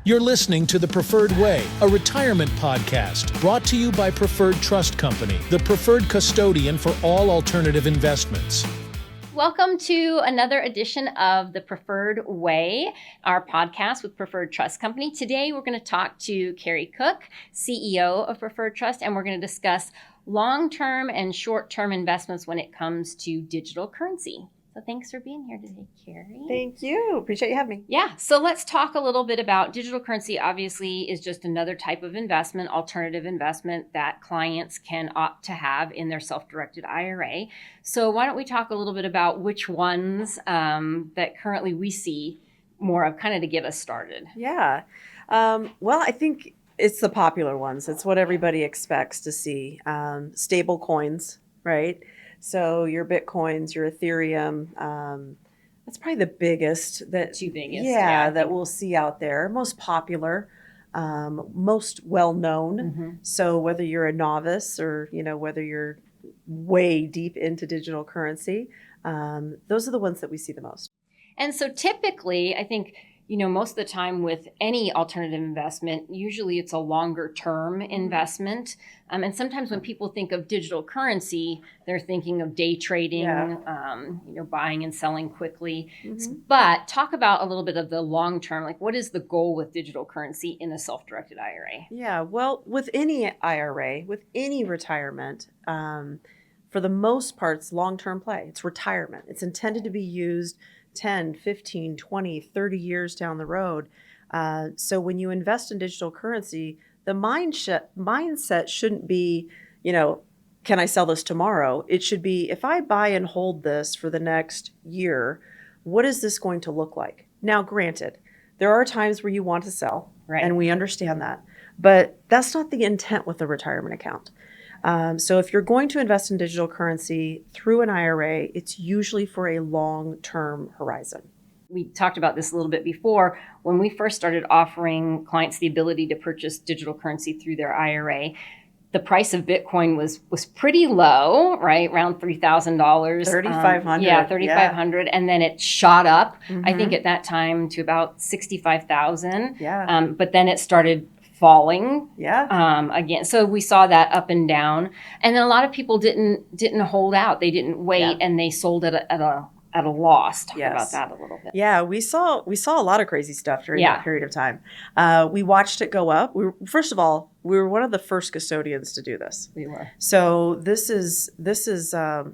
You're listening to The Preferred Way, a retirement podcast brought to you by Preferred Trust Company, the preferred custodian for all alternative investments. Welcome to another edition of The Preferred Way, our podcast with Preferred Trust Company. Today, we're going to talk to Carrie Cook, CEO of Preferred Trust, and we're going to discuss long-term and short-term investments when it comes to digital currency. So thanks for being here today, Carrie. Thank you. Appreciate you having me. Yeah. So let's talk a little bit about digital currency. Obviously, is just another type of investment, alternative investment that clients can opt to have in their self-directed IRA. So why don't we talk a little bit about which ones that currently we see more of, kind of to get us started. Yeah. Well, I think it's the popular ones. It's what everybody expects to see. Stable coins, right? So your Bitcoins, your Ethereum, that's probably the biggest. Two biggest. Yeah, that we'll see out there. Most popular, most well-known. Mm-hmm. So whether you're a novice or, whether you're way deep into digital currency, those are the ones that we see the most. And so typically, I think, most of the time with any alternative investment, usually it's a longer term investment. And sometimes when people think of digital currency, they're thinking of day trading, buying and selling quickly. Mm-hmm. But talk about a little bit of the long term, like what is the goal with digital currency in a self-directed IRA? Yeah, well, with any IRA, with any retirement, for the most part, it's long-term play. It's retirement. It's intended to be used 10, 15, 20, 30 years down the road. So when you invest in digital currency, the mindset shouldn't be, can I sell this tomorrow? It should be, if I buy and hold this for the next year, what is this going to look like? Now, granted, there are times where you want to sell, right, and we understand that. But that's not the intent with a retirement account. So if you're going to invest in digital currency through an IRA, it's usually for a long-term horizon. We talked about this a little bit before. When we first started offering clients the ability to purchase digital currency through their IRA, the price of Bitcoin was pretty low, right? Around $3,000. $3,500. Yeah, $3,500. And then it shot up, Mm-hmm. I think at that time, to about $65,000. Yeah. But then it started falling again. So we saw that up and down. And then a lot of people didn't hold out. They didn't wait, and they sold at a loss. Talk about that a little bit. Yeah, we saw a lot of crazy stuff during that period of time. We watched it go up. First of all, we were one of the first custodians to do this. We were. So this is a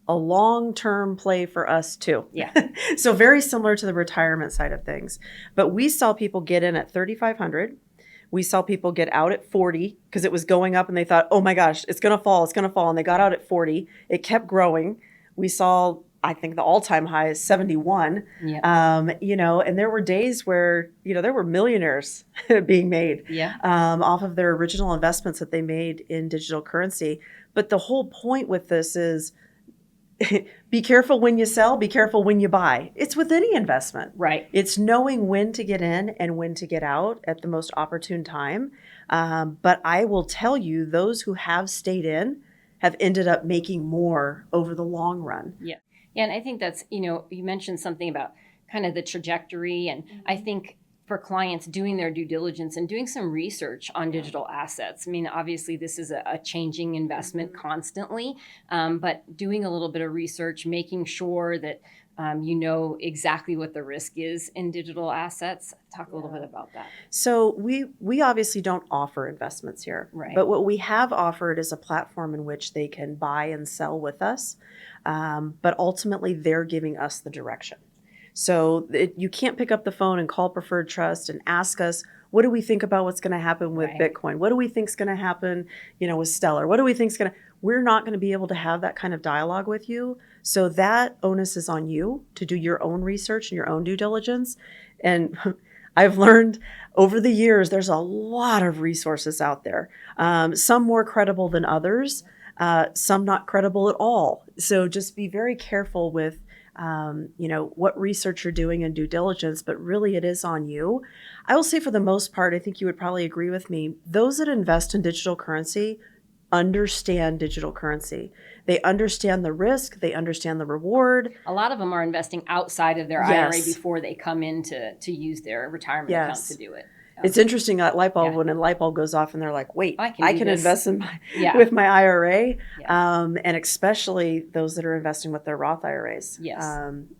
long-term play for us too. Yeah. So very similar to the retirement side of things. But we saw people get in at $3,500. We saw people get out at 40 because it was going up and they thought, oh my gosh, it's going to fall. And they got out at 40. It kept growing. We saw, I think the all-time high is 71. Yeah. And there were days where, there were millionaires being made off of their original investments that they made in digital currency. But the whole point with this is be careful when you sell, be careful when you buy. It's with any investment. Right. It's knowing when to get in and when to get out at the most opportune time. But I will tell you, those who have stayed in have ended up making more over the long run. Yeah. Yeah. And I think that's, you mentioned something about kind of the trajectory. And I think for clients doing their due diligence and doing some research on digital assets. I mean, obviously, this is a changing investment constantly, but doing a little bit of research, making sure that you know exactly what the risk is in digital assets. Talk a little bit about that. So we obviously don't offer investments here, right, but what we have offered is a platform in which they can buy and sell with us, but ultimately they're giving us the direction. So you can't pick up the phone and call Preferred Trust and ask us, what do we think about what's going to happen with Bitcoin? What do we think is going to happen, with Stellar? What do we think is going to... We're not going to be able to have that kind of dialogue with you. So that onus is on you to do your own research and your own due diligence. And I've learned over the years, there's a lot of resources out there, some more credible than others, some not credible at all. So just be very careful with what research you're doing and due diligence, but really it is on you. I will say for the most part, I think you would probably agree with me, those that invest in digital currency understand digital currency. They understand the risk. They understand the reward. A lot of them are investing outside of their IRA before they come in to use their retirement account to do it. It's interesting that light bulb Yeah. when a light bulb goes off and they're like, wait, I I do can this. invest in my Yeah. with my IRA, Yeah. and especially those that are investing with their Roth IRAs. Yes.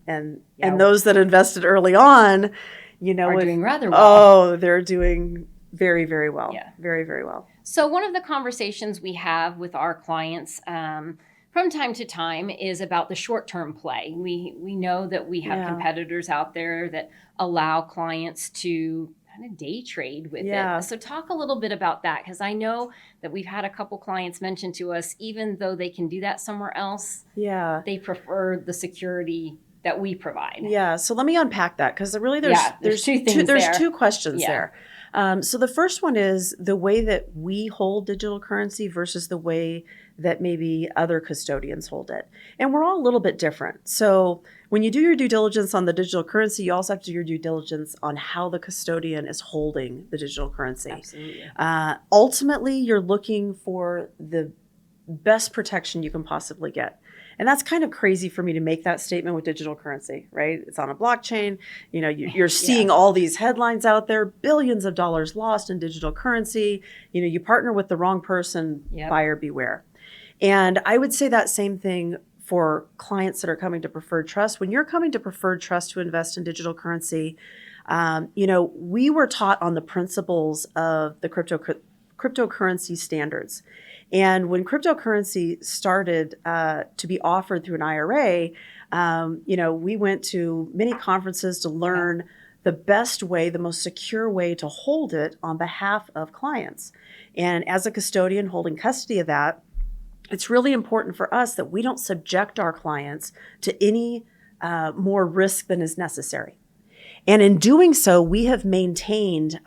And Yeah. those that invested early on, Are doing rather well. Oh, they're doing very, very well. Yeah. Very, very well. So one of the conversations we have with our clients from time to time is about the short-term play. We know that we have Yeah. competitors out there that allow clients to kind of day trade with Yeah. it. So talk a little bit about that, because I know that we've had a couple clients mention to us, even though they can do that somewhere else, Yeah. they prefer the security that we provide. Yeah. So let me unpack that, because really there's two things there's there. two questions Yeah. there. So the first one is the way that we hold digital currency versus the way that maybe other custodians hold it. And we're all a little bit different. So when you do your due diligence on the digital currency, you also have to do your due diligence on how the custodian is holding the digital currency. Absolutely. Ultimately, you're looking for the best protection you can possibly get. And that's kind of crazy for me to make that statement with digital currency, right? It's on a blockchain. You know, you're seeing all these headlines out there, billions of dollars lost in digital currency. You know, you partner with the wrong person, buyer beware. And I would say that same thing for clients that are coming to Preferred Trust. When you're coming to Preferred Trust to invest in digital currency, you know, we were taught on the principles of the cryptocurrency standards. And when cryptocurrency started to be offered through an IRA, you know, we went to many conferences to learn the best way, the most secure way to hold it on behalf of clients. And as a custodian holding custody of that, it's really important for us that we don't subject our clients to any more risk than is necessary. And in doing so, we have maintained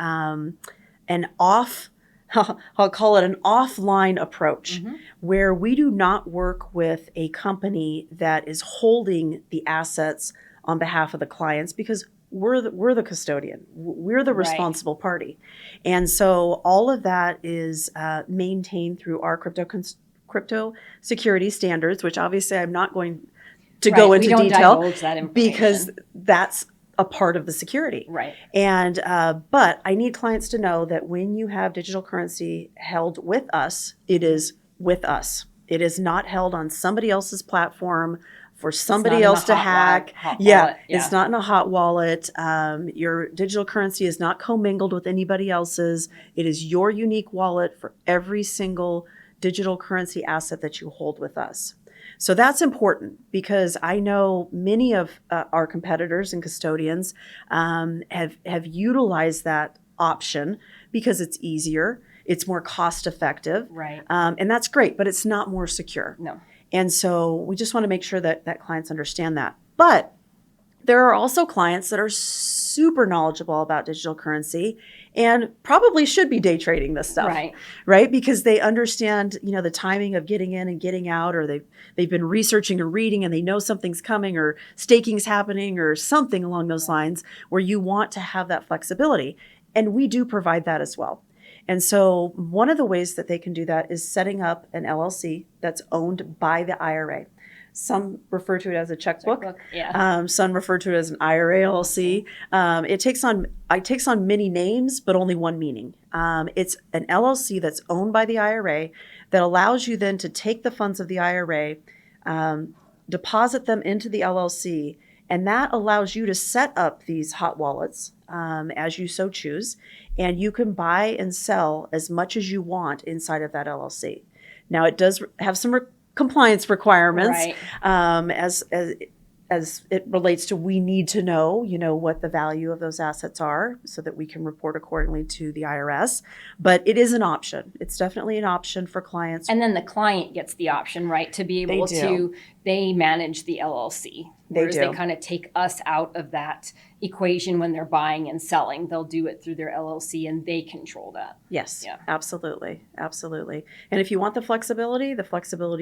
I'll call it an offline approach, where we do not work with a company that is holding the assets on behalf of the clients, because we're the custodian. We're the responsible party. And so all of that is maintained through our crypto security standards, which obviously I'm not going to go into detail, because that's a part of the security. Right. And but I need clients to know that when you have digital currency held with us, it is with us. It is not held on somebody else's platform for somebody else to hack. It's not in a hot wallet. Your digital currency is not commingled with anybody else's. It is your unique wallet for every single digital currency asset that you hold with us. So that's important, because I know many of our competitors and custodians have utilized that option because it's easier, it's more cost effective, and that's great, but it's not more secure. No. And so we just want to make sure that clients understand that. But there are also clients that are super knowledgeable about digital currency and probably should be day trading this stuff, right? Because they understand, you know, the timing of getting in and getting out, or they've been researching or reading and they know something's coming, or staking's happening, or something along those lines, where you want to have that flexibility. And we do provide that as well. And so one of the ways that they can do that is setting up an LLC that's owned by the IRA. Some refer to it as a checkbook. Some refer to it as an IRA LLC. It takes on many names, but only one meaning. It's an LLC that's owned by the IRA that allows you then to take the funds of the IRA, deposit them into the LLC, and that allows you to set up these hot wallets as you so choose, and you can buy and sell as much as you want inside of that LLC. Now, it does have some compliance requirements, as it relates to, we need to know, you know, what the value of those assets are so that we can report accordingly to the IRS. But it is an option. It's definitely an option for clients. And then the client gets the option, right, to be able they manage the LLC. Whereas they kind of take us out of that equation when they're buying and selling. They'll do it through their LLC and they control that. Yes, absolutely. Absolutely. And if you want the flexibility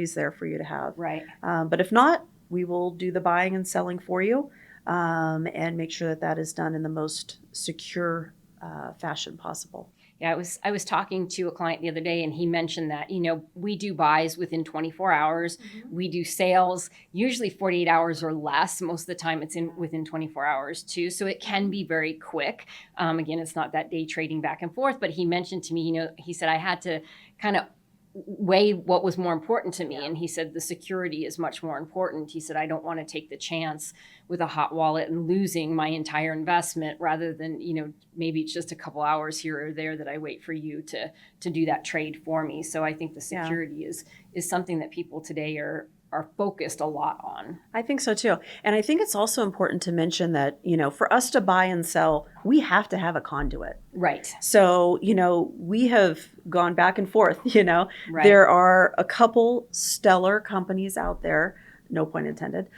is there for you to have. Right. But if not, we will do the buying and selling for you, and make sure that is done in the most secure fashion possible. Yeah, I was talking to a client the other day, and he mentioned that, we do buys within 24 hours. We do sales, usually 48 hours or less. Most of the time it's within 24 hours too. So it can be very quick. Again, it's not that day trading back and forth, but he mentioned to me, he said I had to kind of weigh what was more important to me. And he said the security is much more important. He said, I don't want to take the chance with a hot wallet and losing my entire investment rather than, maybe it's just a couple hours here or there that I wait for you to do that trade for me. So I think the security is something that people today are focused a lot on. I think so too. And I think it's also important to mention that, for us to buy and sell, we have to have a conduit. Right. So, we have gone back and forth, Right. There are a couple stellar companies out there, no pun intended.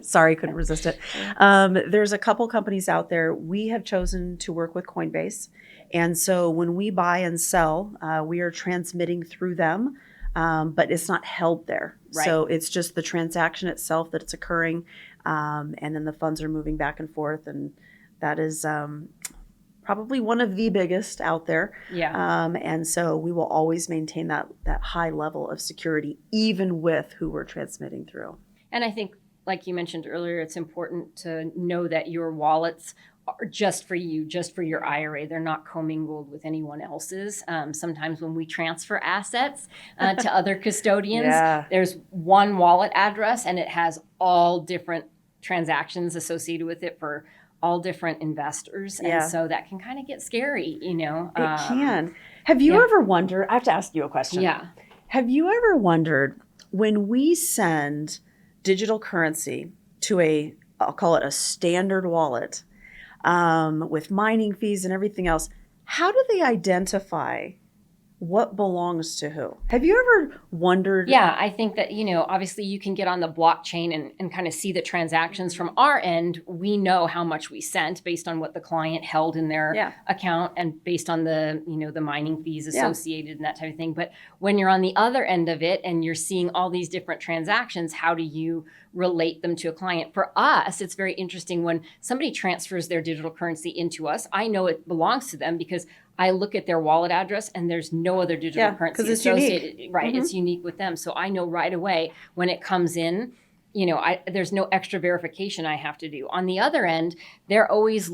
Sorry, couldn't resist it. There's a couple companies out there. We have chosen to work with Coinbase. And so when we buy and sell, we are transmitting through them. But it's not held there. Right. So it's just the transaction itself that it's occurring. And then the funds are moving back and forth. And that is probably one of the biggest out there. Yeah. And so we will always maintain that high level of security, even with who we're transmitting through. And I think, like you mentioned earlier, it's important to know that your wallets are just for you, just for your IRA. They're not commingled with anyone else's. Sometimes when we transfer assets to other custodians, there's one wallet address and it has all different transactions associated with it for all different investors. And so that can kind of get scary, It can. Have you ever wondered, I have to ask you a question. Yeah. Have you ever wondered when we send digital currency to I'll call it a standard wallet, with mining fees and everything else, how do they identify what belongs to who? Have you ever wondered? Yeah, I think that, obviously you can get on the blockchain and kind of see the transactions from our end. We know how much we sent based on what the client held in their account and based on the, the mining fees associated and that type of thing. But when you're on the other end of it and you're seeing all these different transactions, how do you relate them to a client? For us, it's very interesting when somebody transfers their digital currency into us. I know it belongs to them because I look at their wallet address and there's no other digital currency associated. Unique. Right. It's unique with them. So I know right away when it comes in, there's no extra verification I have to do. On the other end, they're always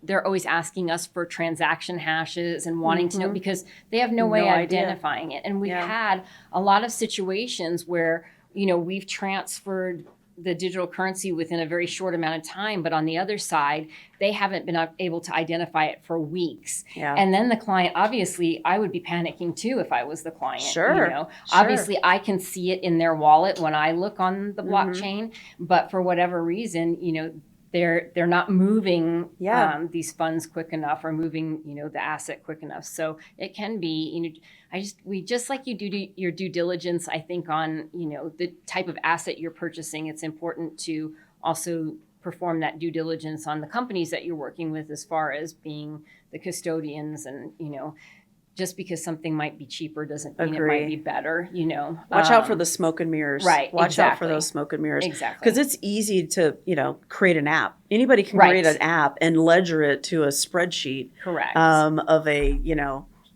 they're always asking us for transaction hashes and wanting to know because they have no way of identifying it. And we've had a lot of situations where, we've transferred the digital currency within a very short amount of time, but on the other side, they haven't been able to identify it for weeks. Yeah. And then the client, obviously, I would be panicking too if I was the client. Sure. Obviously, I can see it in their wallet when I look on the blockchain, but for whatever reason, they're not moving these funds quick enough or moving, the asset quick enough. So it can be, we just like you do your due diligence, I think on, the type of asset you're purchasing, it's important to also perform that due diligence on the companies that you're working with as far as being the custodians and, just because something might be cheaper doesn't mean it might be better, Watch out for the smoke and mirrors. Right. Watch out for those smoke and mirrors. Exactly. Because it's easy to, create an app. Anybody can create an app and ledger it to a spreadsheet. Correct. Of a,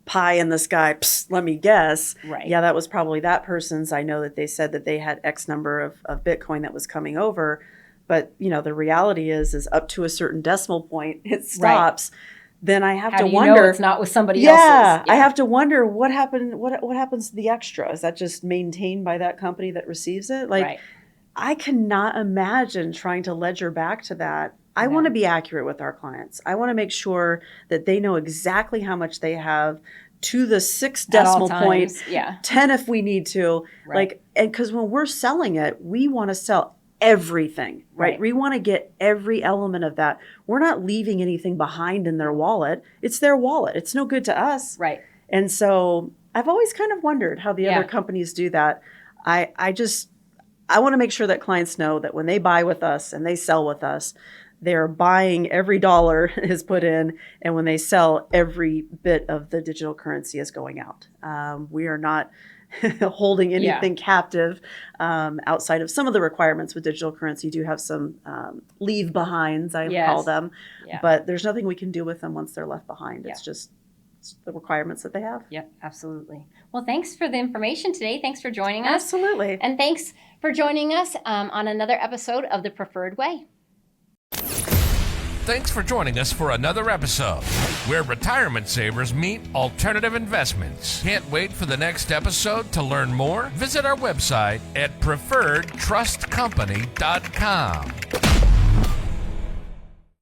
pie in the sky. Psst, let me guess. Right. Yeah, that was probably that person's. I know that they said that they had X number of Bitcoin that was coming over. But, the reality is up to a certain decimal point, it stops. Right. Then I have to wonder. It's not with somebody else's. Yeah, I have to wonder what happened. What happens to the extra? Is that just maintained by that company that receives it? I cannot imagine trying to ledger back to that. I want to be accurate with our clients. I want to make sure that they know exactly how much they have to the 6 decimal point, 10 if we need to. Right. And because when we're selling it, we want to sell everything, right? We want to get every element of that. We're not leaving anything behind in their wallet. It's their wallet. It's no good to us. Right. And so I've always kind of wondered how the other companies do that. I want to make sure that clients know that when they buy with us and they sell with us, they're buying every dollar is put in, and when they sell, every bit of the digital currency is going out. We are not holding anything captive outside of some of the requirements with digital currency. You do have some leave behinds, I call them, but there's nothing we can do with them once they're left behind. It's just the requirements that they have. Yep, absolutely. Well, thanks for the information today. Thanks for joining us. Absolutely. And thanks for joining us on another episode of The Preferred Way. Thanks for joining us for another episode where retirement savers meet alternative investments. Can't wait for the next episode to learn more? Visit our website at preferredtrustcompany.com.